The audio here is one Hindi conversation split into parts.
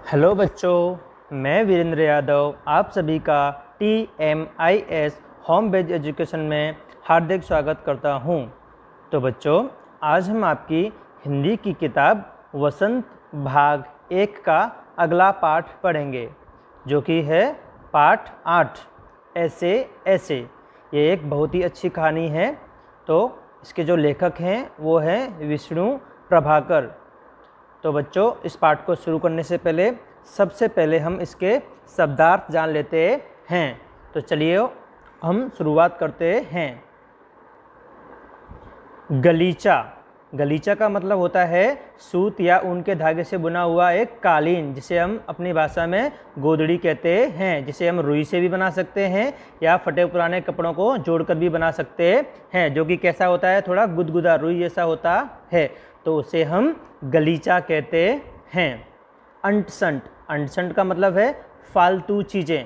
हेलो बच्चों, मैं वीरेंद्र यादव आप सभी का TMIS होम बेस्ड एजुकेशन में हार्दिक स्वागत करता हूं। तो बच्चों, आज हम आपकी हिंदी की किताब वसंत भाग 1 का अगला पाठ पढ़ेंगे, जो कि है पाठ 8 ऐसे ऐसे। ये एक बहुत ही अच्छी कहानी है। तो इसके जो लेखक हैं वो हैं विष्णु प्रभाकर। तो बच्चों, इस पाठ को शुरू करने से पहले सबसे पहले हम इसके शब्दार्थ जान लेते हैं। तो चलिए हम शुरुआत करते हैं। गलीचा। गलीचा का मतलब होता है सूत या ऊन के धागे से बुना हुआ एक कालीन, जिसे हम अपनी भाषा में गोदड़ी कहते हैं, जिसे हम रुई से भी बना सकते हैं या फटे पुराने कपड़ों को जोड़कर भी बना सकते हैं, जो कि कैसा होता है, थोड़ा गुदगुदा रुई जैसा होता है। तो उसे हम गलीचा कहते हैं। अंटसंट। अंटसंट का मतलब है फालतू चीज़ें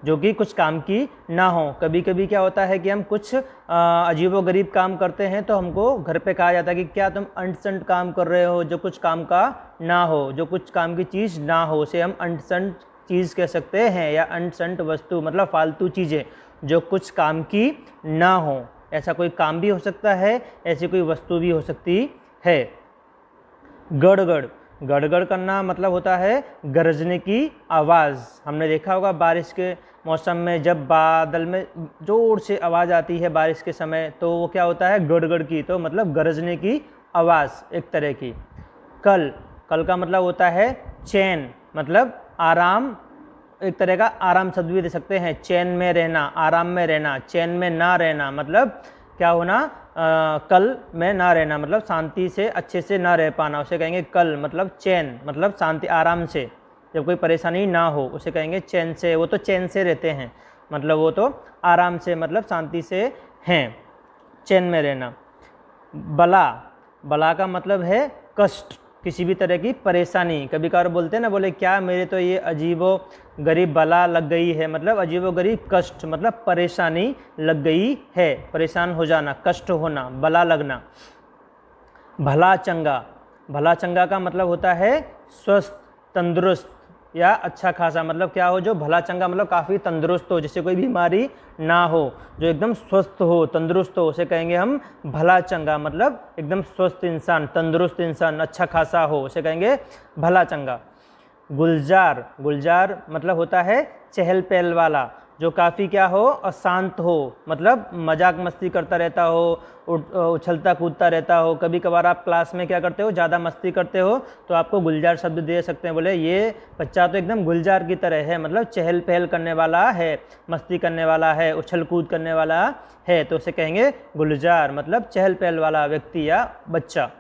जो कि कुछ काम की ना हो। कभी कभी क्या होता है कि हम कुछ अजीबोगरीब काम करते हैं तो हमको घर पे कहा जाता है कि क्या तुम अंटसंट काम कर रहे हो, जो कुछ काम का ना हो, जो कुछ काम की चीज़ ना हो, उसे हम अंटसंट चीज़ कह सकते हैं, या अंटसंट वस्तु मतलब फालतू चीज़ें जो कुछ काम की ना हो। ऐसा कोई काम भी हो सकता है, ऐसी कोई वस्तु भी हो सकती है। गड़गड़। गड़गड़ करना मतलब होता है गरजने की आवाज़। हमने देखा होगा बारिश के मौसम में जब बादल में ज़ोर से आवाज़ आती है बारिश के समय, तो वो क्या होता है, गड़गड़ की, तो मतलब गरजने की आवाज़ एक तरह की। कल। कल का मतलब होता है चैन, मतलब आराम, एक तरह का आराम शब्द भी दे सकते हैं। चैन में रहना, आराम में रहना। चैन में ना रहना मतलब क्या होना, कल में ना रहना मतलब शांति से अच्छे से ना रह पाना, उसे कहेंगे कल। मतलब चैन मतलब शांति, आराम से, जब कोई परेशानी ना हो उसे कहेंगे चैन से। वो तो चैन से रहते हैं, मतलब वो तो आराम से मतलब शांति से हैं, चैन में रहना। बला। बला का मतलब है कष्ट, किसी भी तरह की परेशानी। कभी कभार बोलते हैं ना, बोले क्या मेरे तो ये अजीबो गरीब बला लग गई है, मतलब अजीबो गरीब कष्ट मतलब परेशानी लग गई है, परेशान हो जाना, कष्ट होना, बला लगना। भला चंगा। भला चंगा का मतलब होता है स्वस्थ, तंदुरुस्त या अच्छा खासा। मतलब क्या हो, जो भला चंगा मतलब काफ़ी तंदुरुस्त हो, जिससे कोई बीमारी ना हो, जो एकदम स्वस्थ हो, तंदुरुस्त हो, उसे कहेंगे हम भला चंगा। मतलब एकदम स्वस्थ इंसान, तंदुरुस्त इंसान, अच्छा खासा हो, उसे कहेंगे भला चंगा। गुलजार। गुलजार मतलब होता है चहल पहल वाला, जो काफ़ी क्या हो, अशांत हो, मतलब मजाक मस्ती करता रहता हो, उछलता कूदता रहता हो। कभी कभार आप क्लास में क्या करते हो, ज़्यादा मस्ती करते हो तो आपको गुलजार शब्द दे सकते हैं। बोले ये बच्चा तो एकदम गुलजार की तरह है, मतलब चहल पहल करने वाला है, मस्ती करने वाला है, उछल कूद करने वाला है, तो उसे कहेंगे गुलजार, मतलब चहल पहल वाला व्यक्ति या बच्चा।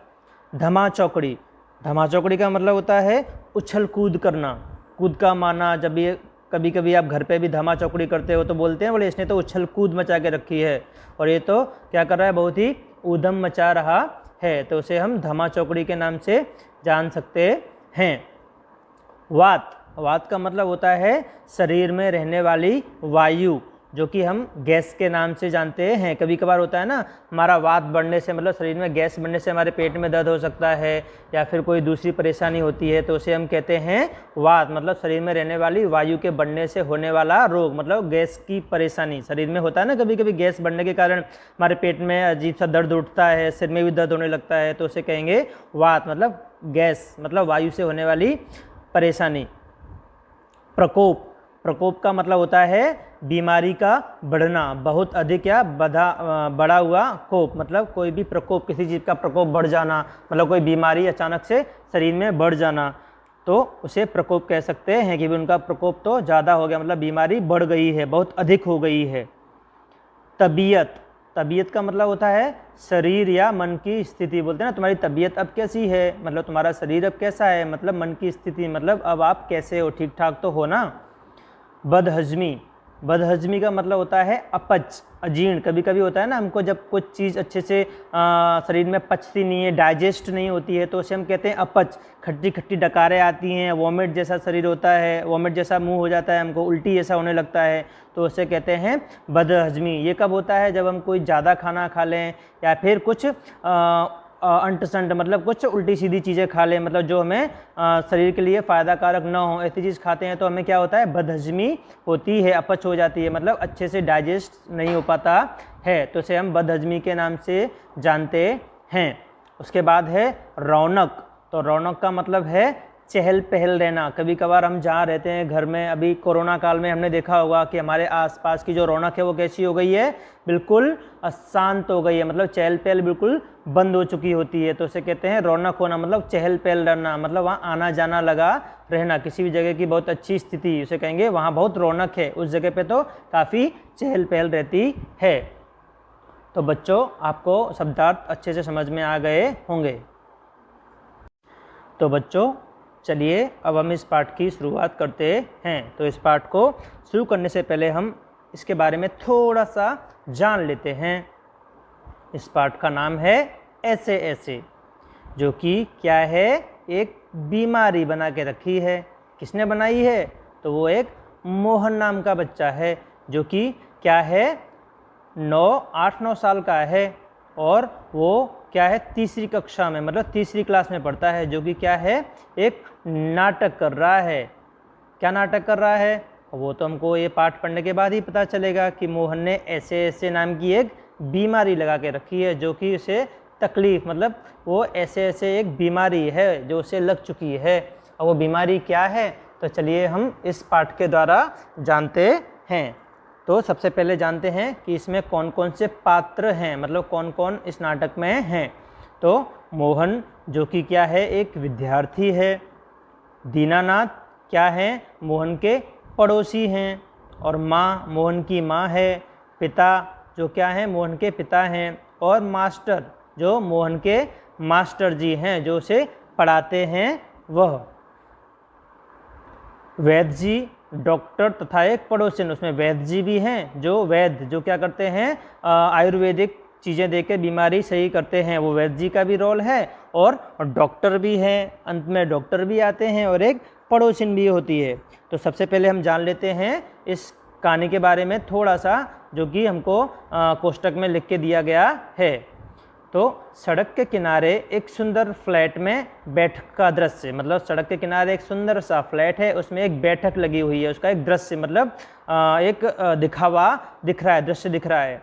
धमा चौकड़ी। धमा चौकड़ी का मतलब होता है उछल कूद करना, कूद का माना। जब ये कभी कभी आप घर पे भी धमा चौकड़ी करते हो तो बोलते हैं, बोले इसने तो उछल कूद मचा के रखी है, और ये तो क्या कर रहा है, बहुत ही ऊधम मचा रहा है, तो उसे हम धमा चौकड़ी के नाम से जान सकते हैं। वात। वात का मतलब होता है शरीर में रहने वाली वायु, जो कि हम गैस के नाम से जानते हैं। कभी कभार होता है ना, हमारा वात बढ़ने से मतलब शरीर में गैस बढ़ने से हमारे पेट में दर्द हो सकता है, या फिर कोई दूसरी परेशानी होती है, तो उसे हम कहते हैं वात, मतलब शरीर में रहने वाली वायु के बढ़ने से होने वाला रोग, मतलब गैस की परेशानी। शरीर में होता है ना, कभी कभी गैस बढ़ने के कारण हमारे पेट में अजीब सा दर्द उठता है, सिर में भी दर्द होने लगता है, तो उसे कहेंगे वात, मतलब गैस, मतलब वायु से होने वाली परेशानी। प्रकोप। प्रकोप का मतलब होता है बीमारी का बढ़ना, बहुत अधिक या बढ़ा हुआ कोप, मतलब कोई भी प्रकोप, किसी चीज़ का प्रकोप बढ़ जाना, मतलब कोई बीमारी अचानक से शरीर में बढ़ जाना, तो उसे प्रकोप कह सकते हैं कि उनका प्रकोप तो ज़्यादा हो गया, मतलब बीमारी बढ़ गई है, बहुत अधिक हो गई है। तबीयत। तबीयत का मतलब होता है शरीर या मन की स्थिति। बोलते हैं ना, तुम्हारी तबीयत अब कैसी है, मतलब तुम्हारा शरीर अब कैसा है, मतलब मन की स्थिति, मतलब अब आप कैसे हो, ठीक ठाक तो हो ना। बदहजमी। बदहजमी का मतलब होता है अपच, अजीर्ण। कभी कभी होता है ना, हमको जब कुछ चीज़ अच्छे से शरीर में पचती नहीं है, डाइजेस्ट नहीं होती है, तो उसे हम कहते हैं अपच। खट्टी खट्टी डकारें आती हैं, वॉमिट जैसा शरीर होता है, वॉमिट जैसा मुंह हो जाता है, हमको उल्टी जैसा होने लगता है, तो उसे कहते हैं बदहजमी। ये कब होता है, जब हम कोई ज़्यादा खाना खा लें या फिर कुछ अंट संट मतलब कुछ उल्टी सीधी चीज़ें खा लें, मतलब जो हमें शरीर के लिए फ़ायदा कारक ना हो, ऐसी चीज़ खाते हैं तो हमें क्या होता है, बदहजमी होती है, अपच हो जाती है, मतलब अच्छे से डाइजेस्ट नहीं हो पाता है, तो इसे हम बदहजमी के नाम से जानते हैं। उसके बाद है रौनक। तो रौनक का मतलब है चहल पहल रहना। कभी कभार हम जहाँ रहते हैं घर में, अभी कोरोना काल में हमने देखा होगा कि हमारे आसपास की जो रौनक है वो कैसी हो गई है, बिल्कुल अशांत हो गई है, मतलब चहल पहल बिल्कुल बंद हो चुकी होती है। तो उसे कहते हैं रौनक होना, मतलब चहल पहल रहना, मतलब वहाँ आना जाना लगा रहना, किसी भी जगह की बहुत अच्छी स्थिति, उसे कहेंगे वहाँ बहुत रौनक है, उस जगह पे तो काफ़ी चहल पहल रहती है। तो बच्चों आपको शब्दार्थ अच्छे से समझ में आ गए होंगे। तो बच्चों चलिए अब हम इस पाठ की शुरुआत करते हैं। तो इस पाठ को शुरू करने से पहले हम इसके बारे में थोड़ा सा जान लेते हैं। इस पाठ का नाम है ऐसे ऐसे, जो कि क्या है, एक बीमारी बना के रखी है। किसने बनाई है, तो वो एक मोहन नाम का बच्चा है, जो कि क्या है, 8-9 साल का है, और वो क्या है, तीसरी कक्षा में, मतलब तीसरी क्लास में पढ़ता है, जो कि क्या है, एक नाटक कर रहा है। क्या नाटक कर रहा है, वो तो हमको ये पाठ पढ़ने के बाद ही पता चलेगा कि मोहन ने ऐसे ऐसे नाम की एक बीमारी लगा के रखी है, जो कि उसे तकलीफ, मतलब वो ऐसे ऐसे एक बीमारी है जो उसे लग चुकी है। और वो बीमारी क्या है, तो चलिए हम इस पाठ के द्वारा जानते हैं। तो सबसे पहले जानते हैं कि इसमें कौन कौन से पात्र हैं, मतलब कौन कौन इस नाटक में हैं। तो मोहन जो कि क्या है, एक विद्यार्थी है। दीनानाथ क्या है, मोहन के पड़ोसी हैं। और माँ मोहन की माँ है। पिता जो क्या है, मोहन के पिता हैं। और मास्टर जो मोहन के मास्टर जी हैं, जो उसे पढ़ाते हैं वह। वैद्य जी डॉक्टर तथा एक पड़ोसिन, उसमें वैद्य जी भी हैं, जो वैद्य जो क्या करते हैं, आयुर्वेदिक चीज़ें देकर बीमारी सही करते हैं, वो वैद्य जी का भी रोल है। और डॉक्टर भी हैं, अंत में डॉक्टर भी आते हैं, और एक पड़ोसिन भी होती है। तो सबसे पहले हम जान लेते हैं इस कहानी के बारे में थोड़ा सा, जो कि हमको कोष्टक में लिख के दिया गया है। तो सड़क के किनारे एक सुंदर फ्लैट में बैठक का दृश्य, मतलब सड़क के किनारे एक सुंदर सा फ्लैट है, उसमें एक बैठक लगी हुई है, उसका एक दृश्य, मतलब एक दिखावा दिख रहा है, दृश्य दिख रहा है।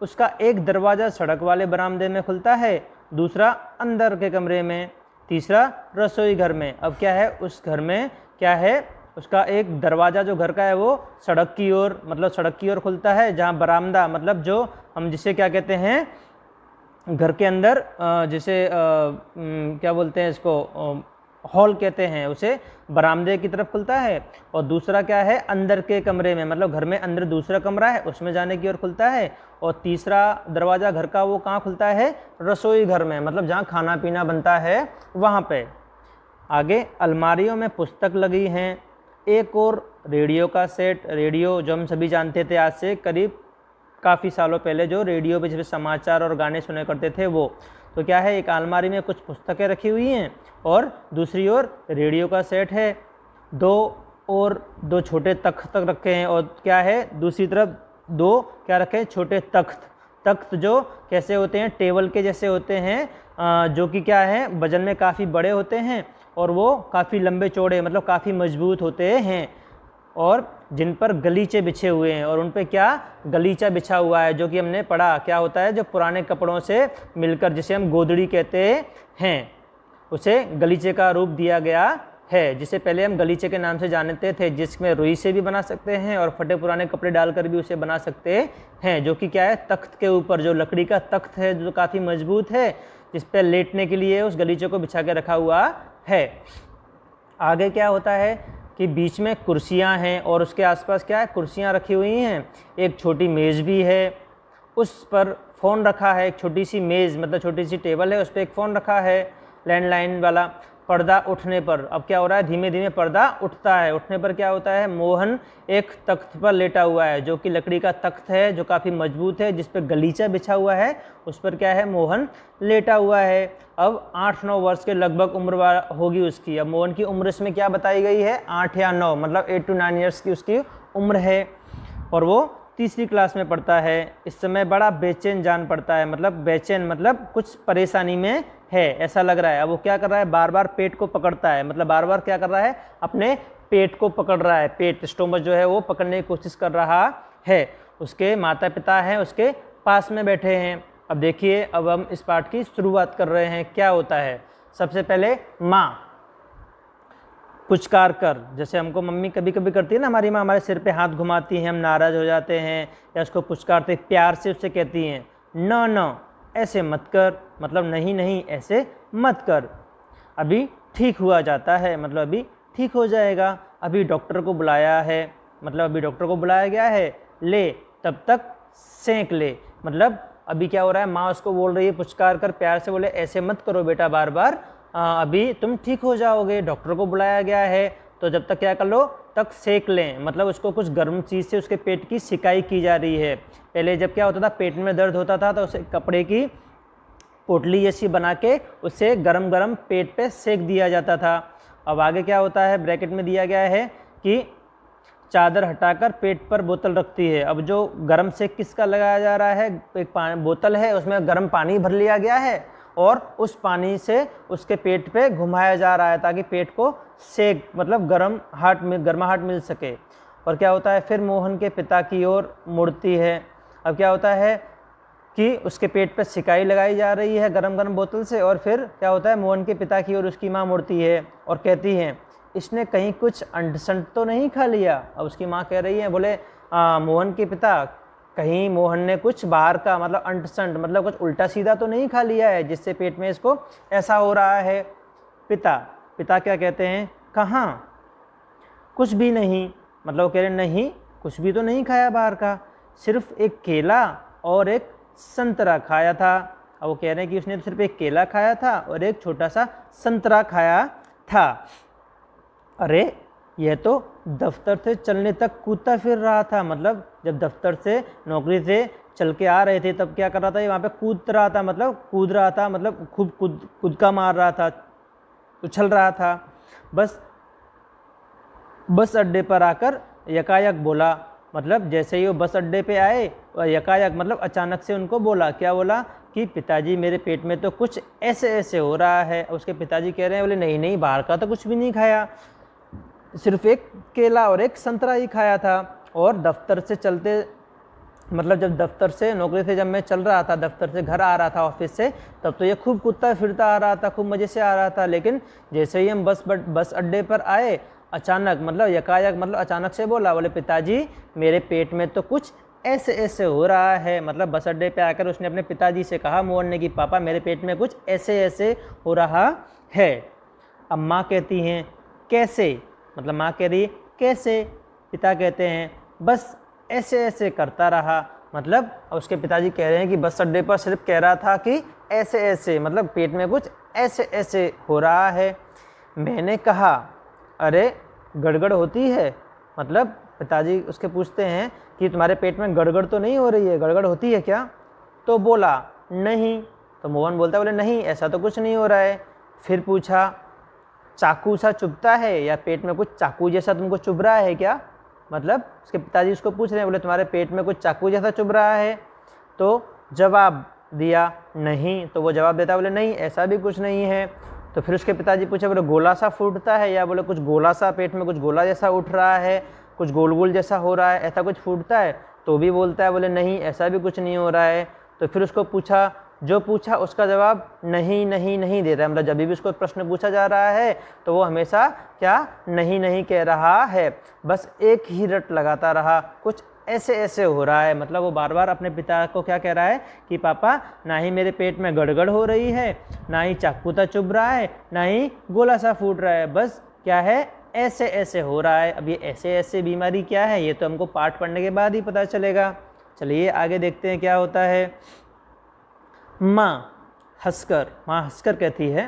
उसका एक दरवाज़ा सड़क वाले बरामदे में खुलता है, दूसरा अंदर के कमरे में, तीसरा रसोई घर में। अब क्या है, उस घर में क्या है, उसका एक दरवाज़ा जो घर का है वो सड़क की ओर, मतलब सड़क की ओर खुलता है, जहाँ बरामदा, मतलब जो हम जिसे क्या कहते हैं, घर के अंदर जिसे क्या बोलते हैं इसको, हॉल कहते हैं, उसे बरामदे की तरफ खुलता है। और दूसरा क्या है, अंदर के कमरे में, मतलब घर में अंदर दूसरा कमरा है, उसमें जाने की ओर खुलता है। और तीसरा दरवाज़ा घर का वो कहाँ खुलता है, रसोई घर में, मतलब जहाँ खाना पीना बनता है वहाँ पे। आगे अलमारियों में पुस्तक लगी हैं, एक और रेडियो का सेट, रेडियो जो हम सभी जानते थे आज से करीब काफ़ी सालों पहले, जो रेडियो पे जिसमें समाचार और गाने सुने करते थे वो। तो क्या है, एक अलमारी में कुछ पुस्तकें रखी हुई हैं, और दूसरी ओर रेडियो का सेट है। दो छोटे तख्त रखे हैं, और क्या है, दूसरी तरफ 2 क्या रखे हैं, छोटे तख्त जो कैसे होते हैं, टेबल के जैसे होते हैं, जो कि क्या है, वजन में काफ़ी बड़े होते हैं, और वो काफ़ी लंबे चौड़े, मतलब काफ़ी मजबूत होते हैं, और जिन पर गलीचे बिछे हुए हैं। और उन पे क्या, गलीचा बिछा हुआ है, जो कि हमने पढ़ा क्या होता है, जो पुराने कपड़ों से मिलकर जिसे हम गोदड़ी कहते हैं, उसे गलीचे का रूप दिया गया है, जिसे पहले हम गलीचे के नाम से जानते थे, जिसमें रुई से भी बना सकते हैं और फटे पुराने कपड़े डालकर भी उसे बना सकते हैं, जो कि क्या है, तख्त के ऊपर जो लकड़ी का तख्त है, जो काफ़ी मजबूत है, जिस पर लेटने के लिए उस गलीचे को बिछा के रखा हुआ है। आगे क्या होता है कि बीच में कुर्सियां हैं, और उसके आसपास क्या है, कुर्सियां रखी हुई हैं, एक छोटी मेज़ भी है, उस पर फ़ोन रखा है, एक छोटी सी मेज़, मतलब छोटी सी टेबल है, उस पर एक फ़ोन रखा है लैंडलाइन वाला। पर्दा उठने पर अब क्या हो रहा है, धीमे धीमे पर्दा उठता है, उठने पर क्या होता है, मोहन एक तख्त पर लेटा हुआ है, जो कि लकड़ी का तख्त है, जो काफ़ी मजबूत है, जिस पर गलीचा बिछा हुआ है, उस पर क्या है, मोहन लेटा हुआ है। अब 8-9 वर्ष के लगभग उम्र होगी उसकी। अब मोहन की उम्र इसमें क्या बताई गई है, 8 या 9, मतलब 8 to 9 ईयर्स की उसकी उम्र है, और वो तीसरी क्लास में पढ़ता है। इस समय बड़ा बेचैन जान पड़ता है, मतलब बेचैन मतलब कुछ परेशानी में है ऐसा लग रहा है। अब वो क्या कर रहा है, बार बार पेट को पकड़ता है, मतलब बार बार क्या कर रहा है, अपने पेट को पकड़ रहा है, पेट स्टोमच जो है वो पकड़ने की कोशिश कर रहा है। उसके माता पिता हैं उसके पास में बैठे हैं। अब देखिए, अब हम इस पाठ की शुरुआत कर रहे हैं। क्या होता है, सबसे पहले माँ पुचकार कर, जैसे हमको मम्मी कभी कभी करती है ना, हमारी माँ हमारे सिर पे हाथ घुमाती है, हम नाराज हो जाते हैं या उसको पुचकारते प्यार से उससे कहती हैं न न ऐसे मत कर, मतलब नहीं नहीं ऐसे मत कर। अभी ठीक हुआ जाता है, मतलब अभी ठीक हो जाएगा। अभी डॉक्टर को बुलाया है, मतलब अभी डॉक्टर को बुलाया गया है, ले तब तक सेंक ले। मतलब अभी क्या हो रहा है, माँ उसको बोल रही है पुचकार कर प्यार से, बोले ऐसे मत करो बेटा बार बार, अभी तुम ठीक हो जाओगे, डॉक्टर को बुलाया गया है तो जब तक क्या कर लो, तक सेक लें। मतलब उसको कुछ गर्म चीज़ से उसके पेट की सिकाई की जा रही है। पहले जब क्या होता था, पेट में दर्द होता था तो उसे कपड़े की पोटली जैसी बना के उसे गरम गरम पेट पे सेक दिया जाता था। अब आगे क्या होता है, ब्रैकेट में दिया गया है कि चादर हटाकर पेट पर बोतल रखती है। अब जो गर्म सेक किसका लगाया जा रहा है, एक बोतल है उसमें गर्म पानी भर लिया गया है और उस पानी से उसके पेट पे घुमाया जा रहा है ताकि पेट को सेक मतलब गर्माहट मिल सके। और क्या होता है, फिर मोहन के पिता की ओर मुड़ती है। अब क्या होता है कि उसके पेट पे सिकाई लगाई जा रही है गरम गरम बोतल से, और फिर क्या होता है, मोहन के पिता की ओर उसकी माँ मुड़ती है और कहती है इसने कहीं कुछ अंट-संट तो नहीं खा लिया। अब उसकी माँ कह रही है, बोले मोहन के पिता, कहीं मोहन ने कुछ बाहर का मतलब अंट-संट मतलब कुछ उल्टा सीधा तो नहीं खा लिया है जिससे पेट में इसको ऐसा हो रहा है। पिता क्या कहते हैं, कहाँ, कुछ भी नहीं, मतलब वो कह रहे नहीं कुछ भी तो नहीं खाया बाहर का, सिर्फ एक केला और एक संतरा खाया था। अब वो कह रहे हैं कि उसने तो सिर्फ एक केला खाया था और एक छोटा सा संतरा खाया था। अरे यह तो दफ्तर से चलने तक कूदता फिर रहा था, मतलब जब दफ्तर से नौकरी से चल के आ रहे थे तब क्या कर रहा था, ये वहाँ पे कूद रहा था, मतलब कूद रहा था, मतलब खूब कूदका मार रहा था, उछल रहा था। बस अड्डे पर आकर यकायक बोला, मतलब जैसे ही वो बस अड्डे पे आए यकायक मतलब अचानक से उनको बोला, क्या बोला कि पिताजी मेरे पेट में तो कुछ ऐसे ऐसे हो रहा है। उसके पिताजी कह रहे हैं, बोले नहीं नहीं बाहर का तो कुछ भी नहीं खाया, सिर्फ एक केला और एक संतरा ही खाया था। और दफ्तर से चलते मतलब जब दफ्तर से नौकरी से जब मैं चल रहा था, दफ्तर से घर आ रहा था ऑफिस से, तब तो ये खूब कूदता फिरता आ रहा था, खूब मज़े से आ रहा था। लेकिन जैसे ही हम बस अड्डे पर आए, अचानक मतलब यकायक मतलब अचानक से बोला, बोले पिताजी मेरे पेट में तो कुछ ऐसे ऐसे हो रहा है। मतलब बस अड्डे पे आकर उसने अपने पिताजी से कहा, मोहन ने, कि पापा मेरे पेट में कुछ ऐसे ऐसे हो रहा है। अब माँ कहती हैं कैसे, मतलब माँ कह रही है कैसे, पिता कहते हैं बस ऐसे ऐसे करता रहा। मतलब उसके पिताजी कह रहे हैं कि बस अड्डे पर सिर्फ कह रहा था कि ऐसे ऐसे, मतलब पेट में कुछ ऐसे ऐसे हो रहा है। मैंने कहा अरे गड़गड़ होती है, मतलब पिताजी उसके पूछते हैं कि तुम्हारे पेट में गड़गड़ तो नहीं हो रही है, गड़गड़ होती है क्या? तो बोला नहीं। तो मोहन बोलता है, बोले नहीं ऐसा तो कुछ नहीं हो रहा है। फिर पूछा चाकू सा चुभता है या पेट में कुछ चाकू जैसा तुमको चुभ रहा है क्या? मतलब उसके पिताजी उसको पूछ रहे हैं, बोले तुम्हारे पेट में कुछ चाकू जैसा चुभ रहा है? तो जवाब दिया नहीं। तो वो जवाब देता है, बोले नहीं ऐसा भी कुछ नहीं है। तो फिर उसके पिताजी पूछे, बोले गोला सा फूटता है या बोले कुछ गोला सा, पेट में कुछ गोला जैसा उठ रहा है, कुछ गोल गोल जैसा हो रहा है, ऐसा कुछ फूटता है? तो भी बोलता है, बोले नहीं ऐसा भी कुछ नहीं हो रहा है। तो फिर उसको पूछा, जो पूछा उसका जवाब नहीं नहीं नहीं देता है। मतलब जब भी उसको प्रश्न पूछा जा रहा है तो वो हमेशा क्या नहीं नहीं कह रहा है, बस एक ही रट लगाता रहा, कुछ ऐसे ऐसे हो रहा है। मतलब वो बार बार अपने पिता को क्या कह रहा है कि पापा ना ही मेरे पेट में गड़गड़ हो रही है, ना ही चाकूता चुभ रहा है, ना ही गोला सा फूट रहा है, बस क्या है ऐसे ऐसे हो रहा है। अब ये ऐसे ऐसे बीमारी क्या है, ये तो हमको पाठ पढ़ने के बाद ही पता चलेगा। चलिए आगे देखते हैं क्या होता है। माँ हंसकर कहती है,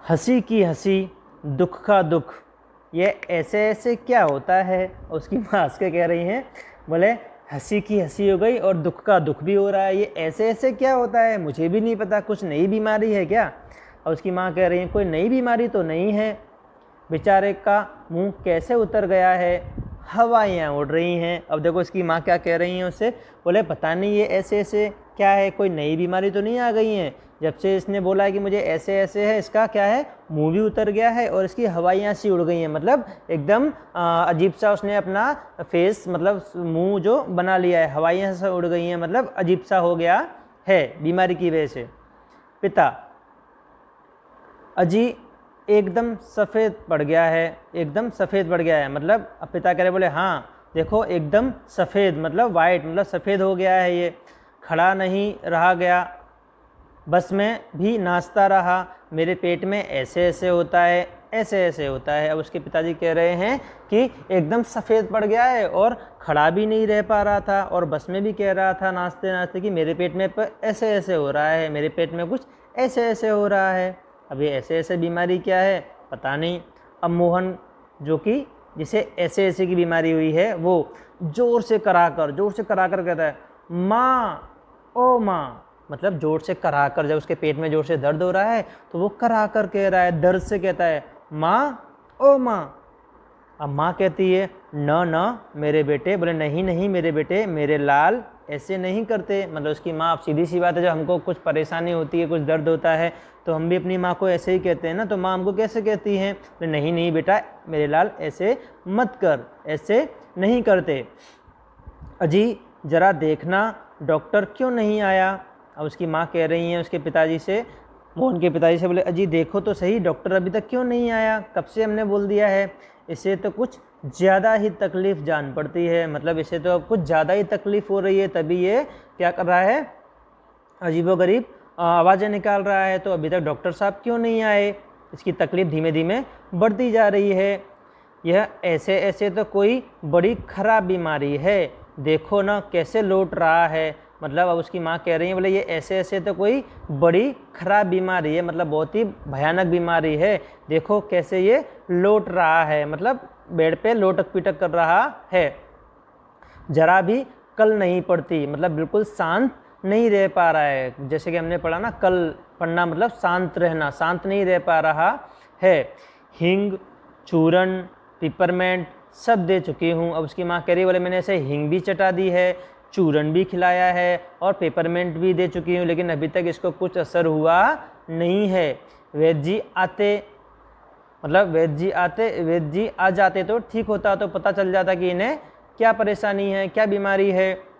हंसी की हंसी दुख का दुख, ये ऐसे ऐसे क्या होता है? उसकी माँ हंस के कह रही हैं, बोले हंसी की हंसी हो गई और दुख का दुख भी हो रहा है, ये ऐसे ऐसे क्या होता है? मुझे भी नहीं पता, कुछ नई बीमारी है क्या? और उसकी माँ कह रही है, कोई नई बीमारी तो नहीं है। बेचारे का मुंह कैसे उतर गया है, हवाइयाँ उड़ रही हैं। अब देखो इसकी माँ क्या कह रही हैं उससे, बोले पता नहीं ये ऐसे ऐसे क्या है, कोई नई बीमारी तो नहीं आ गई है। जब से इसने बोला है कि मुझे ऐसे ऐसे है, इसका क्या है, मुंह भी उतर गया है और इसकी हवाइयाँ सी उड़ गई हैं। मतलब एकदम अजीब सा उसने अपना फेस, मतलब मुंह जो बना लिया है, हवाइयाँ से उड़ गई हैं, मतलब अजीब सा हो गया है बीमारी की वजह से। पिता, अजी एकदम सफ़ेद पड़ गया है, एकदम सफ़ेद पड़ गया है। मतलब अब पिता कह रहे, बोले हाँ देखो एकदम सफ़ेद, मतलब वाइट, मतलब सफ़ेद हो गया है ये। खड़ा नहीं रहा गया, बस में भी नाचता रहा, मेरे पेट में ऐसे ऐसे होता है, ऐसे ऐसे होता है। अब उसके पिताजी कह रहे हैं कि एकदम सफ़ेद पड़ गया है और खड़ा भी नहीं रह पा रहा था और बस में भी कह रहा था नाचते नाचते कि मेरे पेट में ऐसे ऐसे हो रहा है, मेरे पेट में कुछ ऐसे ऐसे हो रहा है। अब ये ऐसे ऐसे बीमारी क्या है पता नहीं। अब मोहन जो कि जिसे ऐसे ऐसे की बीमारी हुई है, वो जोर से कराकर कहता है, माँ, ओ माँ। मतलब जोर से कराकर, जब उसके पेट में जोर से दर्द हो रहा है तो वो कराकर कह रहा है, दर्द से कहता है, माँ, ओ माँ। अब माँ कहती है, न न मेरे बेटे, बोले नहीं नहीं मेरे बेटे, मेरे लाल ऐसे नहीं करते। मतलब उसकी माँ, अब सीधी सी बात है, जब हमको कुछ परेशानी होती है, कुछ दर्द होता है तो हम भी अपनी माँ को ऐसे ही कहते हैं ना, तो माँ हमको कैसे कहती हैं, बोले नहीं नहीं बेटा मेरे लाल ऐसे मत कर, ऐसे नहीं करते। अजी जरा देखना डॉक्टर क्यों नहीं आया। अब उसकी माँ कह रही हैं उसके पिताजी से, मोहन के पिताजी से, बोले अजी देखो तो सही डॉक्टर अभी तक क्यों नहीं आया, कब से हमने बोल दिया है, इसे तो कुछ ज़्यादा ही तकलीफ़ जान पड़ती है। मतलब इसे तो अब कुछ ज़्यादा ही तकलीफ़ हो रही है, तभी ये क्या कर रहा है, अजीबोगरीब आवाज़ें निकाल रहा है। तो अभी तक डॉक्टर साहब क्यों नहीं आए, इसकी तकलीफ़ धीमे धीमे बढ़ती जा रही है। यह ऐसे ऐसे तो कोई बड़ी ख़राब बीमारी है, देखो ना कैसे लौट रहा है। मतलब अब उसकी माँ कह रही है, बोले ये ऐसे ऐसे तो कोई बड़ी ख़राब बीमारी है, मतलब बहुत ही भयानक बीमारी है, देखो कैसे ये लौट रहा है, मतलब बेड पे लोटक पिटक कर रहा है। जरा भी कल नहीं पड़ती, मतलब बिल्कुल शांत नहीं रह पा रहा है। जैसे कि हमने पढ़ा ना, कल पढ़ना मतलब शांत रहना, शांत नहीं रह पा रहा है। हींग, चूरन, पिपरमेंट सब दे चुकी हूँ। अब उसकी माँ कह रही, बोले मैंने ऐसे हींग भी चटा दी है, चूरन भी खिलाया है और पेपरमेंट भी दे चुकी हूँ, लेकिन अभी तक इसको कुछ असर हुआ नहीं है। वैद्य जी आते, मतलब वैद्य जी आ जाते तो ठीक होता, तो पता चल जाता कि इन्हें क्या परेशानी है, क्या बीमारी है।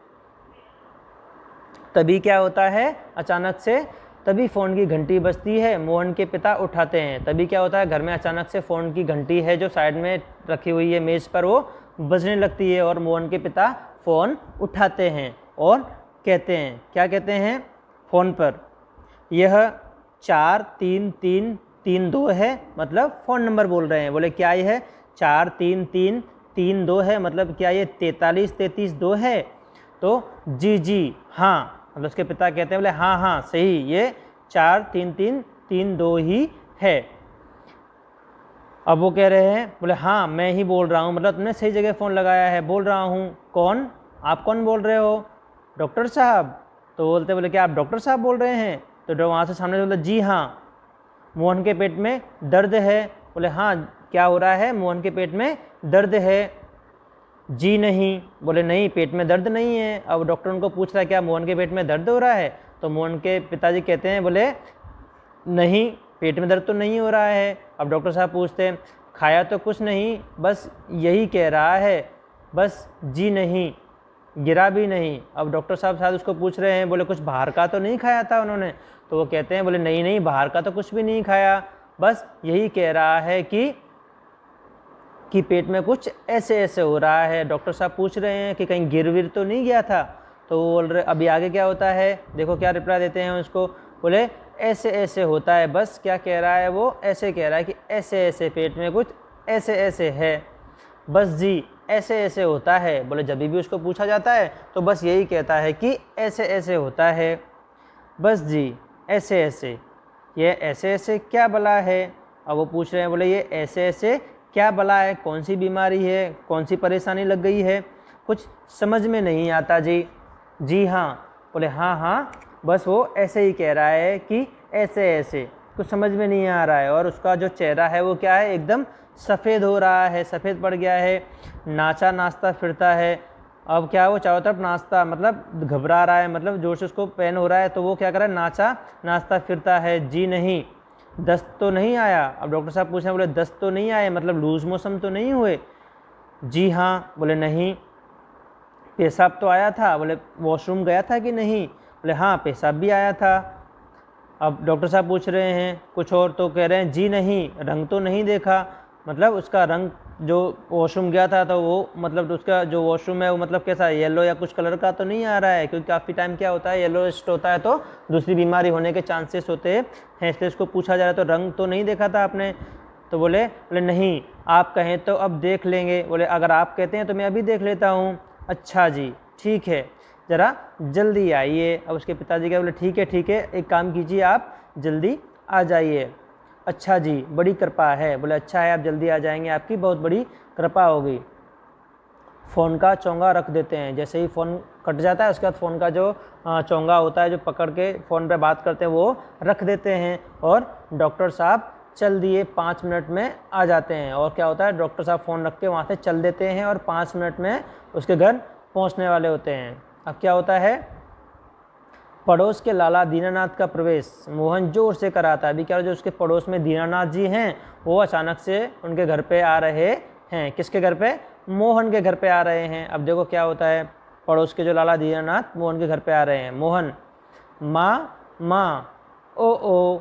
तभी क्या होता है, अचानक से तभी फ़ोन की घंटी बजती है, मोहन के पिता उठाते हैं। तभी क्या होता है, घर में अचानक से फ़ोन की घंटी है जो साइड में रखी हुई है मेज़ पर, वो बजने लगती है और मोहन के पिता फ़ोन उठाते हैं और कहते हैं, क्या कहते हैं फ़ोन पर, यह 433332 है, मतलब फ़ोन नंबर बोल रहे हैं। बोले क्या ये है, 43332 है, मतलब क्या ये 433332 है। तो जी जी हाँ, मतलब उसके पिता कहते हैं, बोले हाँ हाँ सही, ये 43332 ही है। अब वो कह रहे हैं, बोले हाँ मैं ही बोल रहा हूँ, मतलब तुमने सही जगह फ़ोन लगाया है, बोल रहा हूँ। कौन, आप कौन बोल रहे हो, डॉक्टर साहब। तो बोलते, बोले क्या आप डॉक्टर साहब बोल रहे हैं। तो वहाँ से सामने बोले, जी हाँ, मोहन के पेट में दर्द है। बोले हाँ क्या हो रहा है, मोहन के पेट में दर्द है। जी नहीं, बोले नहीं पेट में दर्द नहीं है। अब डॉक्टर उनको पूछ रहा है, क्या मोहन के पेट में दर्द हो रहा है। तो मोहन के पिताजी कहते हैं, बोले नहीं पेट में दर्द तो नहीं हो रहा है। अब डॉक्टर साहब पूछते हैं, खाया तो कुछ नहीं, बस यही कह रहा है, बस जी नहीं, गिरा भी नहीं। अब डॉक्टर साहब शायद उसको पूछ रहे हैं, बोले कुछ बाहर का तो नहीं खाया था उन्होंने। तो वो कहते हैं, बोले नहीं नहीं बाहर का तो कुछ भी नहीं खाया, बस यही कह रहा है कि पेट में कुछ ऐसे ऐसे हो रहा है। डॉक्टर साहब पूछ रहे हैं कि कहीं गिर विर तो नहीं गया था। तो वो बोल रहे, अभी आगे क्या होता है देखो, क्या रिप्लाई देते हैं उसको, बोले ऐसे ऐसे होता है, बस क्या कह रहा है वो, ऐसे कह रहा है कि ऐसे ऐसे पेट में कुछ ऐसे ऐसे है, बस जी ऐसे ऐसे होता है। बोले जब भी उसको पूछा जाता है तो बस यही कहता है कि ऐसे ऐसे होता है, बस जी ऐसे ऐसे। ये ऐसे ऐसे क्या बला है। अब वो पूछ रहे हैं, बोले ये ऐसे ऐसे क्या बला है, कौन सी बीमारी है, कौन सी परेशानी लग गई है, कुछ समझ में नहीं आता जी। जी हाँ, बोले हाँ हाँ, बस वो ऐसे ही कह रहा है कि ऐसे ऐसे, कुछ समझ में नहीं आ रहा है, और उसका जो चेहरा है वो क्या है, एकदम सफ़ेद हो रहा है, सफ़ेद पड़ गया है। नाचा नाचता फिरता है, अब क्या है वो चारों तरफ नाचता, मतलब घबरा रहा है, मतलब जोर से उसको पेन हो रहा है, तो वो क्या कर रहा है, नाचा नाचता फिरता है। जी नहीं, दस्त तो नहीं आया। अब डॉक्टर साहब पूछ रहे हैं, बोले दस्त तो नहीं आए, मतलब लूज मोशन तो नहीं हुए। जी हाँ, बोले नहीं। पेशाब तो आया था, बोले वॉशरूम गया था कि नहीं, बोले हाँ पेशाब भी आया था। अब डॉक्टर साहब पूछ रहे हैं कुछ और, तो कह रहे हैं जी नहीं, रंग तो नहीं देखा, मतलब उसका रंग जो वॉशरूम गया था तो वो मतलब उसका जो वॉशरूम है वो मतलब कैसा येलो या कुछ कलर का तो नहीं आ रहा है, क्योंकि काफ़ी टाइम क्या होता है येलोइस्ट होता है तो दूसरी बीमारी होने के चांसेस होते हैं, इसलिए इसको पूछा जा रहा है तो रंग तो नहीं देखा था आपने। तो बोले नहीं, आप कहें तो अब देख लेंगे। बोले अगर आप कहते हैं तो मैं अभी देख लेता हूँ। अच्छा जी ठीक है, ज़रा जल्दी आइए। अब उसके पिताजी क्या बोले ठीक है, एक काम कीजिए आप जल्दी आ जाइए। अच्छा जी, बड़ी कृपा है। बोले अच्छा है, आप जल्दी आ जाएंगे, आपकी बहुत बड़ी कृपा होगी। फ़ोन का चोंगा रख देते हैं, जैसे ही फ़ोन कट जाता है उसके बाद फ़ोन का जो चोंगा होता है जो पकड़ के फ़ोन पे बात करते हैं वो रख देते हैं, और डॉक्टर साहब चल दिए 5 मिनट में आ जाते हैं। और क्या होता है, डॉक्टर साहब फ़ोन रख के वहाँ से चल देते हैं और 5 मिनट में उसके घर पहुँचने वाले होते हैं। अब क्या होता है, पड़ोस के लाला दीनानाथ का प्रवेश मोहन जोर से कराता है। अभी क्या, जो उसके पड़ोस में दीनानाथ जी हैं वो अचानक से उनके घर पे आ रहे हैं। किसके घर पे, मोहन के घर पे आ रहे हैं। अब देखो क्या होता है, पड़ोस के जो लाला दीनानाथ मोहन के घर पे आ रहे हैं। मोहन, माँ माँ, ओ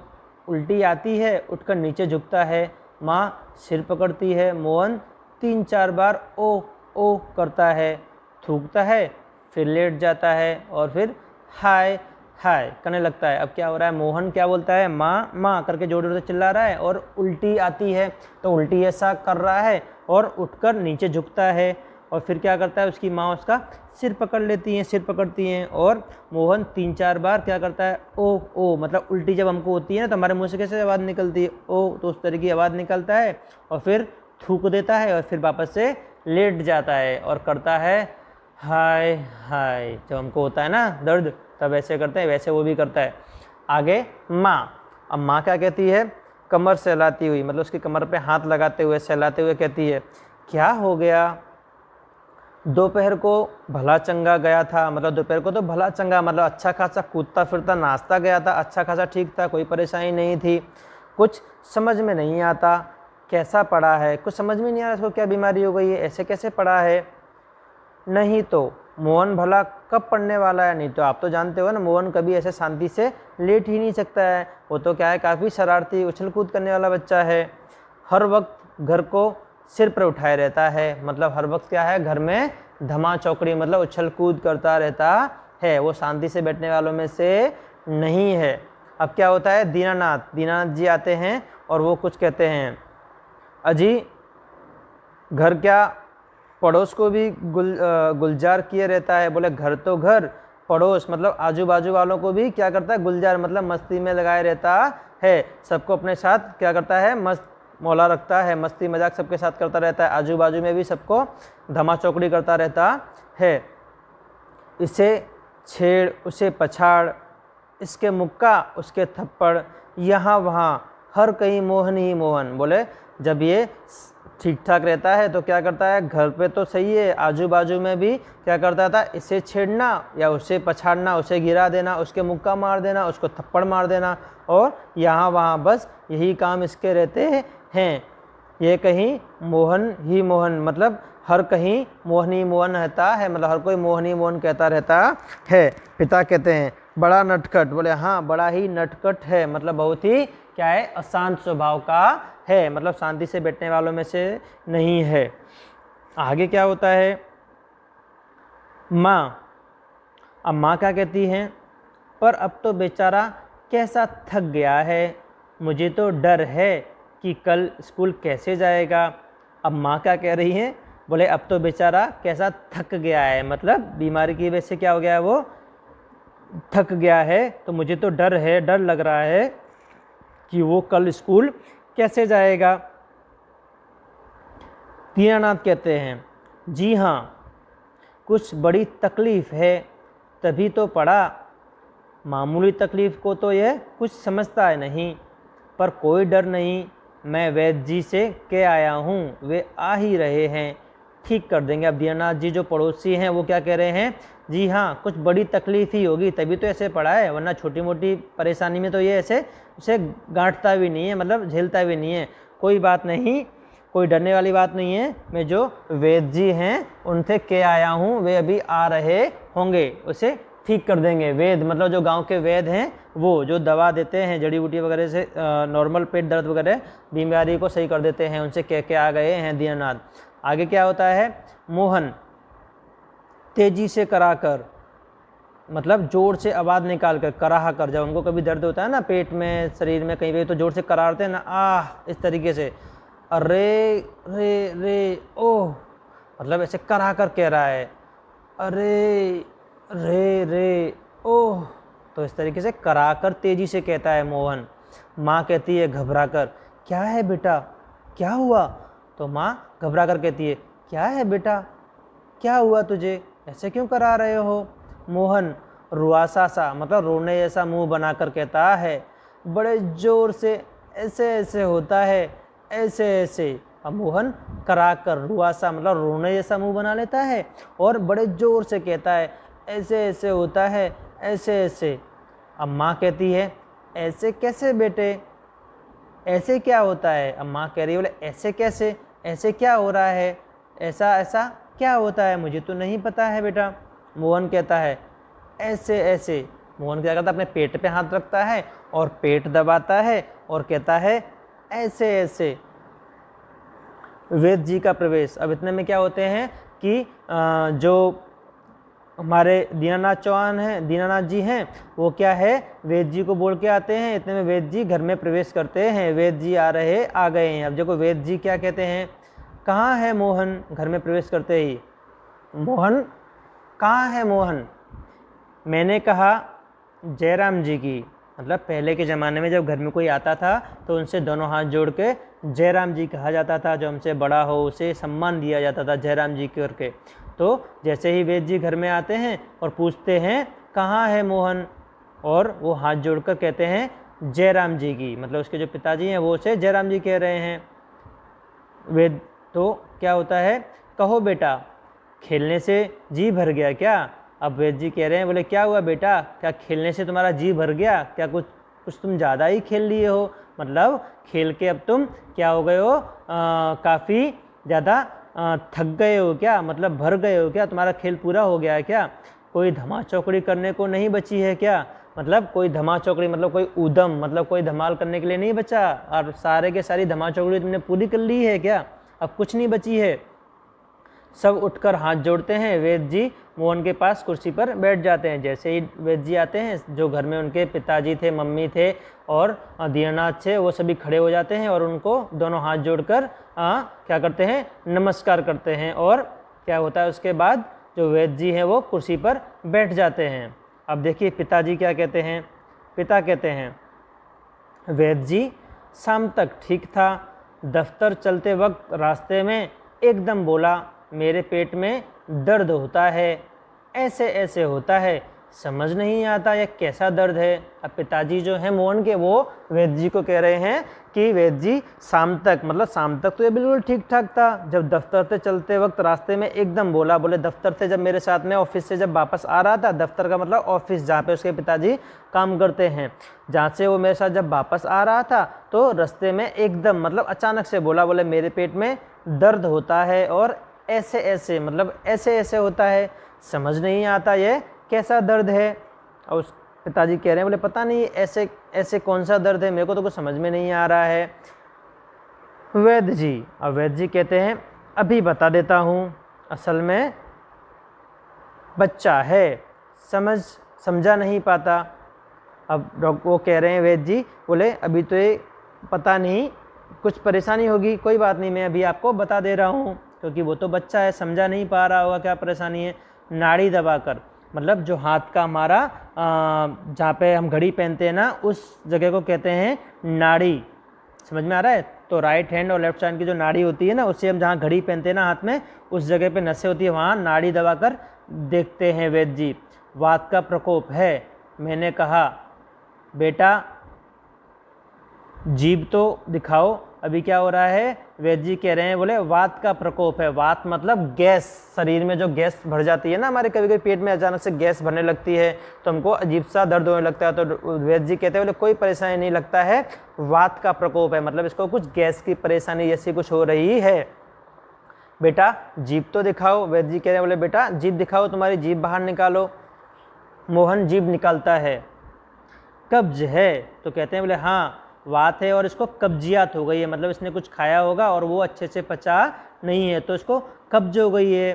उल्टी आती है, उठकर नीचे झुकता है। माँ सिर पकड़ती है। मोहन 3-4 बार ओ करता है, थूकता है, फिर लेट जाता है और फिर हाय हाय करने लगता है। अब क्या हो रहा है, मोहन क्या बोलता है, माँ माँ करके जोर जोर से चिल्ला रहा है, और उल्टी आती है तो उल्टी ऐसा कर रहा है और उठकर नीचे झुकता है, और फिर क्या करता है, उसकी माँ उसका सिर पकड़ती हैं, और मोहन 3-4 बार क्या करता है, ओ मतलब उल्टी जब हमको होती है ना तो हमारे मुँह से कैसे आवाज़ निकलती है, ओ, तो उस तरह की आवाज़ निकलता है, और फिर थूक देता है और फिर वापस से लेट जाता है और करता है हाय हाय। जब हमको होता है ना दर्द तब ऐसे करते हैं, वैसे वो भी करता है। आगे माँ, अब माँ क्या कहती है, कमर सहलाती हुई, मतलब उसकी कमर पे हाथ लगाते हुए सहलाते हुए कहती है, क्या हो गया, दोपहर को भला चंगा गया था, मतलब दोपहर को तो भला चंगा मतलब अच्छा खासा कूदता फिरता नाचता गया था, अच्छा खासा ठीक था, कोई परेशानी नहीं थी। कुछ समझ में नहीं आता, कैसा पड़ा है, कुछ समझ में नहीं आ रहा इसको क्या बीमारी हो गई है, ऐसे कैसे पड़ा है। नहीं तो मोहन भला कब पढ़ने वाला है, नहीं तो आप तो जानते हो ना मोहन कभी ऐसे शांति से लेट ही नहीं सकता है, वो तो क्या है काफ़ी शरारती उछल कूद करने वाला बच्चा है। हर वक्त घर को सिर पर उठाए रहता है, मतलब हर वक्त क्या है घर में धमा चौकड़ी मतलब उछल कूद करता रहता है, वो शांति से बैठने वालों में से नहीं है। अब क्या होता है, दीनानाथ जी आते हैं और वो कुछ कहते हैं, अजी घर क्या पड़ोस को भी गुलजार किए रहता है। बोले घर तो घर, पड़ोस मतलब आजू बाजू वालों को भी क्या करता है, गुलजार मतलब मस्ती में लगाए रहता है, सबको अपने साथ क्या करता है, मस्त मौला रखता है, मस्ती मजाक सबके साथ करता रहता है, आजू बाजू में भी सबको धमा चौकड़ी करता रहता है। इसे छेड़ उसे पछाड़, इसके मुक्का उसके थप्पड़, यहाँ वहाँ हर कहीं मोहन ही मोहन। बोले जब ये ठीक ठाक रहता है तो क्या करता है, घर पे तो सही है, आजू बाजू में भी क्या करता था, इसे छेड़ना या उसे पछाड़ना, उसे गिरा देना, उसके मुक्का मार देना, उसको थप्पड़ मार देना, और यहाँ वहाँ बस यही काम इसके रहते हैं। ये कहीं मोहन ही मोहन मतलब हर कहीं मोहन ही मोहन रहता है, मतलब हर कोई मोहन ही मोहन कहता रहता है। पिता कहते हैं बड़ा नटखट। बोले हाँ बड़ा ही नटखट है, मतलब बहुत ही क्या है, अशांत स्वभाव का है, मतलब शांति से बैठने वालों में से नहीं है। आगे क्या होता है, माँ, अब माँ क्या कहती हैं, पर अब तो बेचारा कैसा थक गया है, मुझे तो डर है कि कल स्कूल कैसे जाएगा। अब माँ क्या कह रही हैं, बोले अब तो बेचारा कैसा थक गया है, मतलब बीमारी की वजह से क्या हो गया है, वो थक गया है, तो मुझे तो डर है, डर लग रहा है कि वो कल स्कूल कैसे जाएगा। दीनानाथ कहते हैं जी हाँ, कुछ बड़ी तकलीफ़ है तभी तो पड़ा, मामूली तकलीफ़ को तो यह कुछ समझता है नहीं, पर कोई डर नहीं, मैं वैद्य जी से कह आया हूँ, वे आ ही रहे हैं, ठीक कर देंगे। अब दीनानाथ जी जो पड़ोसी हैं वो क्या कह रहे हैं, जी हाँ कुछ बड़ी तकलीफ ही होगी तभी तो ऐसे पड़ा है, वरना छोटी मोटी परेशानी में तो ये ऐसे उसे गांठता भी नहीं है, मतलब झेलता भी नहीं है। कोई बात नहीं, कोई डरने वाली बात नहीं है, मैं जो वैद्य जी हैं उनसे कह आया हूँ, वे अभी आ रहे होंगे, उसे ठीक कर देंगे। वैद्य मतलब जो गांव के वैद्य हैं, वो जो दवा देते हैं जड़ी बूटी वगैरह से नॉर्मल पेट दर्द वगैरह बीमारी को सही कर देते हैं, उनसे कह के आ गए हैं दीनानाथ। आगे क्या होता है, मोहन तेजी से कराकर, मतलब जोर से आवाज़ निकाल कर, कराह कर, जब उनको कभी दर्द होता है ना पेट में शरीर में कहीं पे तो जोर से करारते हैं ना, आह इस तरीके से, अरे रे रे ओह, मतलब ऐसे करा कर कह रहा है, अरे रे रे ओह, तो इस तरीके से करा कर तेजी से कहता है मोहन। माँ कहती है घबरा कर, क्या है बेटा, क्या हुआ? तो माँ घबरा कर कहती है, क्या है बेटा, क्या हुआ तुझे, ऐसे क्यों करा रहे हो? मोहन रुआसा सा, मतलब रोने जैसा मुंह बनाकर कहता है, बड़े जोर से ऐसे ऐसे होता है, ऐसे ऐसे। अब मोहन करा कर रुआसा मतलब रोने जैसा मुंह बना लेता है और बड़े जोर से कहता है, ऐसे ऐसे होता है, ऐसे ऐसे। अब माँ कहती है, ऐसे कैसे बेटे, ऐसे क्या होता है? अब माँ कह रही है, बोले ऐसे कैसे, ऐसे क्या हो रहा है, ऐसा ऐसा क्या होता है, मुझे तो नहीं पता है बेटा। मोहन कहता है, ऐसे ऐसे। मोहन क्या करता है, अपने पेट पे हाथ रखता है और पेट दबाता है और कहता है, ऐसे ऐसे। वैद्य जी का प्रवेश। अब इतने में क्या होते हैं कि जो हमारे दीनानाथ चौहान हैं, दीनानाथ जी हैं, वो क्या है वैद्य जी को बोल के आते हैं। इतने में वैद्य जी घर में प्रवेश करते हैं, वैद्य जी आ गए हैं। अब देखो वैद्य जी क्या कहते हैं, कहाँ है मोहन? घर में प्रवेश करते ही, मोहन कहाँ है मोहन? मैंने कहा जयराम जी की, मतलब पहले के ज़माने में जब घर में कोई आता था तो उनसे दोनों हाथ जोड़ के जयराम जी कहा जाता था, जो हमसे बड़ा हो उसे सम्मान दिया जाता था जयराम जी करके। तो जैसे ही वैद्य जी घर में आते हैं और पूछते हैं कहाँ है मोहन, और वो हाथ जोड़कर कहते हैं जयराम जी की, मतलब उसके जो पिताजी हैं वो उसे जयराम जी कह रहे हैं। वैद्य तो क्या होता है, कहो बेटा, खेलने से जी भर गया क्या? अब वैद्य जी कह रहे हैं, बोले क्या हुआ बेटा, क्या खेलने से तुम्हारा जी भर गया क्या? कुछ तुम ज़्यादा ही खेल लिए हो, मतलब खेल के अब तुम क्या हो गए हो, काफ़ी ज़्यादा थक गए हो क्या, मतलब भर गए हो क्या, तुम्हारा खेल पूरा हो गया है क्या? कोई धमा चौकड़ी करने को नहीं बची है क्या? मतलब कोई धमा चौकड़ी मतलब कोई ऊधम, मतलब कोई धमाल करने के लिए नहीं बचा, और सारे के सारी धमा चौकड़ी तुमने पूरी कर ली है क्या? अब कुछ नहीं बची है। सब उठकर हाथ जोड़ते हैं, वैद्य जी मोहन के पास कुर्सी पर बैठ जाते हैं। जैसे ही वैद्य जी आते हैं, जो घर में उनके पिताजी थे, मम्मी थे और दीनानाथ थे, वो सभी खड़े हो जाते हैं और उनको दोनों हाथ जोड़कर क्या करते हैं, नमस्कार करते हैं। और क्या होता है उसके बाद, जो वैद्य जी हैं वो कुर्सी पर बैठ जाते हैं। अब देखिए पिताजी क्या कहते हैं। पिता कहते हैं, वैद्य जी शाम तक ठीक था, दफ्तर चलते वक्त रास्ते में एकदम बोला, मेरे पेट में दर्द होता है, ऐसे ऐसे होता है, समझ नहीं आता यह कैसा दर्द है। अब पिताजी जो हैं मोहन के, वो वैद्य जी को कह रहे हैं कि वैद्य जी शाम तक, मतलब शाम तक तो ये बिल्कुल ठीक ठाक था, जब दफ्तर से चलते वक्त रास्ते में एकदम बोला, बोले दफ्तर से जब मेरे साथ में ऑफिस से जब वापस आ रहा था, दफ्तर का मतलब ऑफिस जहाँ पे उसके पिताजी काम करते हैं, जहाँ से वो मेरे साथ जब वापस आ रहा था तो रास्ते में एकदम मतलब अचानक से बोला, बोले मेरे पेट में दर्द होता है और ऐसे ऐसे, मतलब ऐसे ऐसे होता है, समझ नहीं आता ये कैसा दर्द है। और उस पिताजी कह रहे हैं, बोले पता नहीं ऐसे ऐसे कौन सा दर्द है, मेरे को तो कुछ समझ में नहीं आ रहा है। वैद्य जी, अब वैद्य जी कहते हैं, अभी बता देता हूँ, असल में बच्चा है, समझा नहीं पाता। अब वो कह रहे हैं वैद्य जी, बोले अभी तो ये पता नहीं कुछ परेशानी होगी, कोई बात नहीं, मैं अभी आपको बता दे रहा हूँ, क्योंकि वो तो बच्चा है, समझा नहीं पा रहा होगा क्या परेशानी है। नाड़ी दबाकर, मतलब जो हाथ का हमारा जहाँ पे हम घड़ी पहनते हैं ना, उस जगह को कहते हैं नाड़ी। समझ में आ रहा है? तो राइट हैंड और लेफ्ट हैंड की जो नाड़ी होती है ना, उससे हम जहाँ घड़ी पहनते हैं ना हाथ में, उस जगह पे नसें होती है, वहाँ नाड़ी दबाकर देखते हैं वैद्य जी। वात का प्रकोप है। मैंने कहा बेटा जीभ तो दिखाओ। अभी क्या हो रहा है, वैद्य जी कह रहे हैं, बोले वात का प्रकोप है। वात मतलब गैस, शरीर में जो गैस भर जाती है ना, हमारे कभी कभी पेट में अचानक से गैस भरने लगती है तो हमको अजीब सा दर्द होने लगता है। तो वैद्य जी कहते हैं बोले कोई परेशानी नहीं लगता है, वात का प्रकोप है, मतलब इसको कुछ गैस की परेशानी जैसी कुछ हो रही है। बेटा जीभ तो दिखाओ। वैद्य जी कह रहे हैं, बोले बेटा जीभ दिखाओ, तुम्हारी जीभ बाहर निकालो। मोहन जीभ निकालता है। कब्ज है, तो कहते हैं बोले हाँ वात है और इसको कब्जियत हो गई है, मतलब इसने कुछ खाया होगा और वो अच्छे से पचा नहीं है तो इसको कब्ज हो गई है।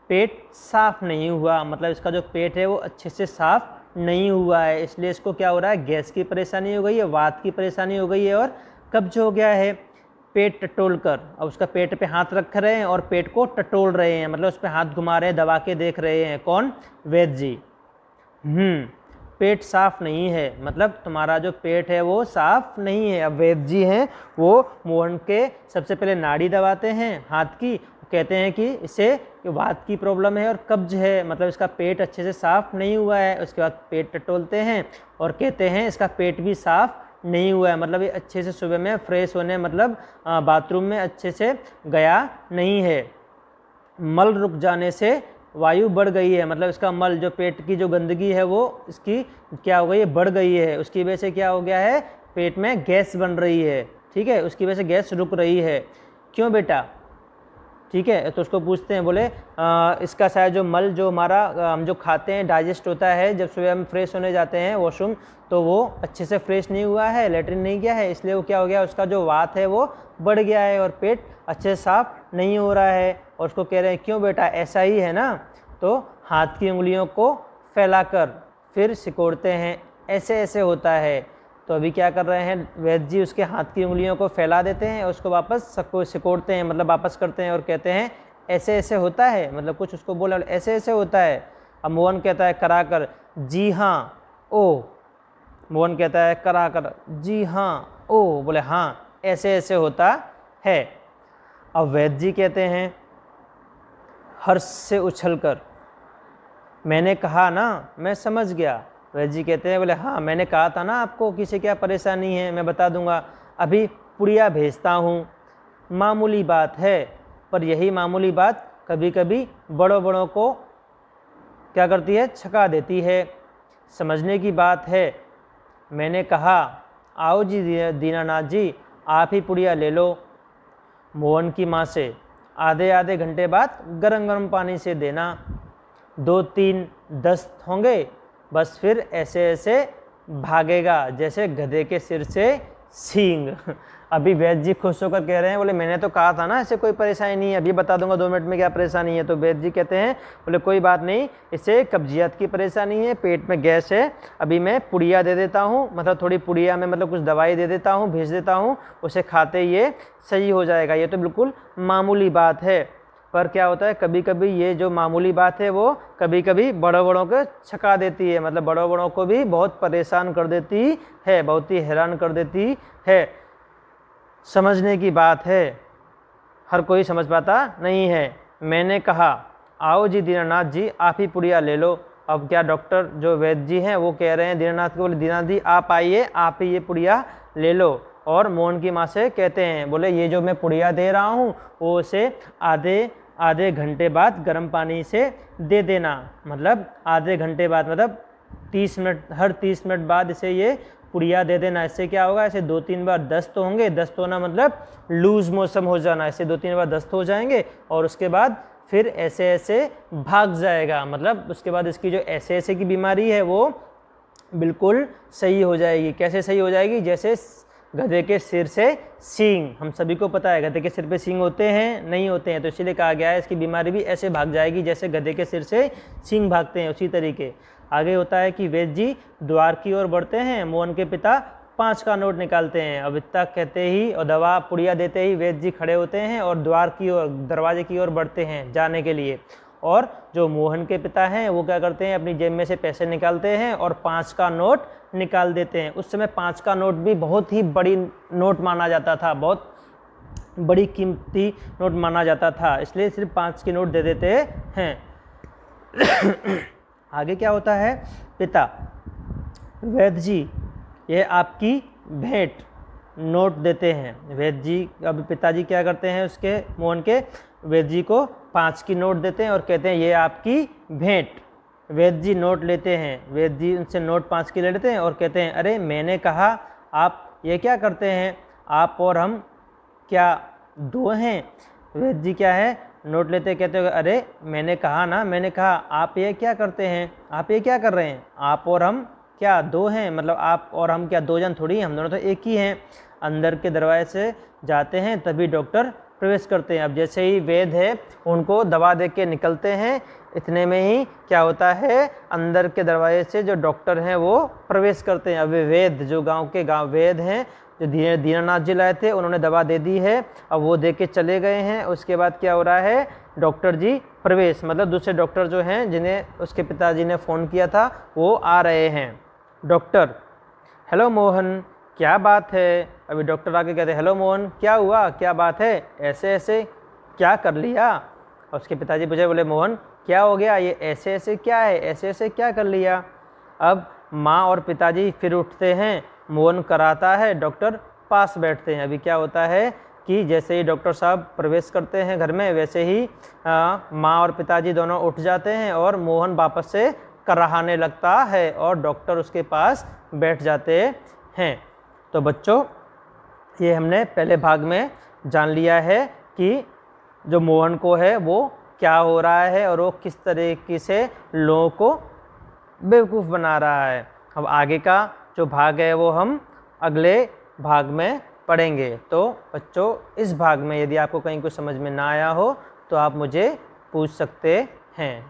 पेट साफ नहीं हुआ, मतलब इसका जो पेट है वो अच्छे से साफ नहीं हुआ है, इसलिए इसको क्या हो रहा है, गैस की परेशानी हो गई है, वात की परेशानी हो गई है और कब्ज हो गया है। पेट टटोल कर, अब उसका पेट पे हाथ रख रहे हैं और पेट को टटोल रहे हैं, मतलब उस पर हाथ घुमा रहे हैं, दबा के देख रहे हैं। कौन, वैद्य जी। पेट साफ नहीं है, मतलब तुम्हारा जो पेट है वो साफ नहीं है। अब वैद्य जी हैं, वो मोहन के सबसे पहले नाड़ी दबाते हैं हाथ की, कहते हैं कि इसे वात की प्रॉब्लम है और कब्ज है, मतलब इसका पेट अच्छे से साफ नहीं हुआ है। उसके बाद पेट टटोलते हैं और कहते हैं इसका पेट भी साफ नहीं हुआ है, मतलब ये अच्छे से सुबह में फ्रेश होने, मतलब बाथरूम में अच्छे से गया नहीं है। मल रुक जाने से वायु बढ़ गई है, मतलब इसका मल, जो पेट की जो गंदगी है वो इसकी क्या हो गई है, बढ़ गई है। उसकी वजह से क्या हो गया है, पेट में गैस बन रही है, ठीक है, उसकी वजह से गैस रुक रही है। क्यों बेटा, ठीक है, तो उसको पूछते हैं, बोले इसका शायद जो मल, जो हमारा हम जो खाते हैं डाइजेस्ट होता है, जब सुबह हम फ्रेश होने जाते हैं वॉशरूम, तो वो अच्छे से फ्रेश नहीं हुआ है, लेटरिन नहीं किया है, इसलिए वो क्या हो गया, उसका जो वात है वो बढ़ गया है और पेट अच्छे से साफ नहीं हो रहा है। और उसको कह रहे हैं क्यों बेटा, ऐसा ही है ना, तो हाथ की उंगलियों को फैलाकर फिर सिकोड़ते हैं, ऐसे ऐसे होता है। तो अभी क्या कर रहे हैं वैद्य जी, उसके हाथ की उंगलियों को फैला देते हैं और उसको वापस सिकोड़ते हैं, मतलब वापस करते हैं और कहते हैं ऐसे ऐसे होता है, मतलब कुछ उसको बोला ऐसे ऐसे होता है। अब मोहन कहता है कराकर, जी हाँ ओ। मोहन कहता है कराकर, जी हाँ ओ, बोले हाँ ऐसे ऐसे होता है। अब वैद्य जी कहते हैं हर्ष से उछलकर, मैंने कहा ना, मैं समझ गया। वैद्य जी कहते हैं, बोले हाँ मैंने कहा था ना आपको किसी क्या परेशानी है, मैं बता दूंगा, अभी पुड़िया भेजता हूँ। मामूली बात है, पर यही मामूली बात कभी कभी बड़ों बड़ों को क्या करती है, छका देती है। समझने की बात है। मैंने कहा आओ जी दीनानाथ जी, आप ही पुड़िया ले लो। मोहन की माँ से आधे आधे घंटे बाद गरम गरम पानी से देना, 2-3 दस्त होंगे, बस फिर ऐसे ऐसे भागेगा जैसे गधे के सिर से सींग। अभी वैद्य जी खुश होकर कह रहे हैं, बोले मैंने तो कहा था ना ऐसे कोई परेशानी नहीं है, अभी बता दूंगा 2 मिनट में क्या परेशानी है। तो वैद्य जी कहते हैं, बोले कोई बात नहीं, इसे कब्जियत की परेशानी है, पेट में गैस है, अभी मैं पुड़िया दे देता हूँ, मतलब थोड़ी पुड़िया में मतलब कुछ दवाई दे देता हूँ, भेज देता हूँ, उसे खाते ये सही हो जाएगा। ये तो बिल्कुल मामूली बात है, पर क्या होता है कभी कभी ये जो मामूली बात है वो कभी कभी बड़ों बड़ों को छका देती है, मतलब बड़ों बड़ों को भी बहुत परेशान कर देती है, बहुत ही हैरान कर देती है। समझने की बात है, हर कोई समझ पाता नहीं है। मैंने कहा आओ जी दीनानाथ जी, आप ही पुड़िया ले लो। अब क्या डॉक्टर जो वैद्य जी हैं वो कह रहे हैं दीनानाथ को, बोले दीनानाथ जी आप आइए, आप ही ये पुड़िया ले लो। और मोहन की माँ से कहते हैं, बोले ये जो मैं पुड़िया दे रहा हूँ वो उसे आधे घंटे बाद गर्म पानी से दे देना, मतलब आधे घंटे बाद, मतलब 30 मिनट, हर 30 मिनट बाद इसे ये पुड़िया दे देना। इससे क्या होगा, ऐसे 2-3 बार दस्त होंगे, दस्त होना मतलब लूज मोशन हो जाना, ऐसे 2-3 बार दस्त हो जाएंगे और उसके बाद फिर ऐसे ऐसे भाग जाएगा, मतलब उसके बाद इसकी जो ऐसे ऐसे की बीमारी है वो बिल्कुल सही हो जाएगी। कैसे सही हो जाएगी, जैसे गधे के सिर से सींग, हम सभी को पता है गधे के सिर पे सींग होते हैं नहीं होते हैं, तो इसीलिए कहा गया है इसकी बीमारी भी ऐसे भाग जाएगी जैसे गधे के सिर से सींग भागते हैं, उसी तरीके। आगे होता है कि वैद्य जी द्वार की ओर बढ़ते हैं, मोहन के पिता 5 का नोट निकालते हैं। अब इतना कहते ही और दवा पुड़िया देते ही वैद्य जी खड़े होते हैं और द्वार की ओर, दरवाजे की ओर बढ़ते हैं जाने के लिए। और जो मोहन के पिता हैं वो क्या करते हैं, अपनी जेब में से पैसे निकालते हैं और 5 का नोट निकाल देते हैं। उस समय 5 का नोट भी बहुत ही बड़ी नोट माना जाता था, बहुत बड़ी कीमती नोट माना जाता था, इसलिए सिर्फ 5 के नोट दे देते हैं। आगे क्या होता है, पिता, वैद्य जी ये आपकी भेंट, नोट देते हैं। वैद्य जी, अब पिताजी क्या करते हैं उसके, मोहन के, वैद्य जी को 5 की नोट देते हैं और कहते हैं ये आपकी भेंट। वैद्य जी नोट लेते हैं, वैद्य जी उनसे नोट 5 की ले लेते हैं और कहते हैं अरे मैंने कहा आप ये क्या करते हैं, आप और हम क्या 2 हैं। वैद्य जी क्या है, नोट लेते कहते हो अरे मैंने कहा ना, मैंने कहा आप ये क्या करते हैं, आप ये क्या कर रहे हैं, आप और हम क्या 2 हैं, मतलब आप और हम क्या 2 जन थोड़ी हैं, हम दोनों तो एक ही हैं। अंदर के दरवाजे से जाते हैं तभी डॉक्टर प्रवेश करते हैं। अब जैसे ही वैद्य है उनको दवा दे के निकलते हैं, इतने में ही क्या होता है, अंदर के दरवाजे से जो डॉक्टर हैं वो प्रवेश करते हैं। अब वे वैद्य जो गांव वैद्य हैं जो दीनानाथ जी लाए थे, उन्होंने दवा दे दी है, अब वो दे के चले गए हैं। उसके बाद क्या हो रहा है, डॉक्टर जी प्रवेश, मतलब दूसरे डॉक्टर जो हैं जिन्हें उसके पिताजी ने फ़ोन किया था वो आ रहे हैं। डॉक्टर, हेलो मोहन क्या बात है। अभी डॉक्टर आके कहते हैं हेलो मोहन क्या हुआ, क्या बात है, ऐसे ऐसे क्या कर लिया। और उसके पिताजी पूछे, बोले मोहन क्या हो गया, ये ऐसे ऐसे क्या है, ऐसे ऐसे क्या कर लिया। अब माँ और पिताजी फिर उठते हैं, मोहन कराता है, डॉक्टर पास बैठते हैं। अभी क्या होता है कि जैसे ही डॉक्टर साहब प्रवेश करते हैं घर में, वैसे ही माँ और पिताजी दोनों उठ जाते हैं और मोहन वापस से कराने लगता है और डॉक्टर उसके पास बैठ जाते हैं। तो बच्चों, ये हमने पहले भाग में जान लिया है कि जो मोहन को है वो क्या हो रहा है और वो किस तरीके से लोगों को बेवकूफ़ बना रहा है। अब आगे का जो भाग है वो हम अगले भाग में पढ़ेंगे। तो बच्चों, इस भाग में यदि आपको कहीं कुछ समझ में ना आया हो तो आप मुझे पूछ सकते हैं।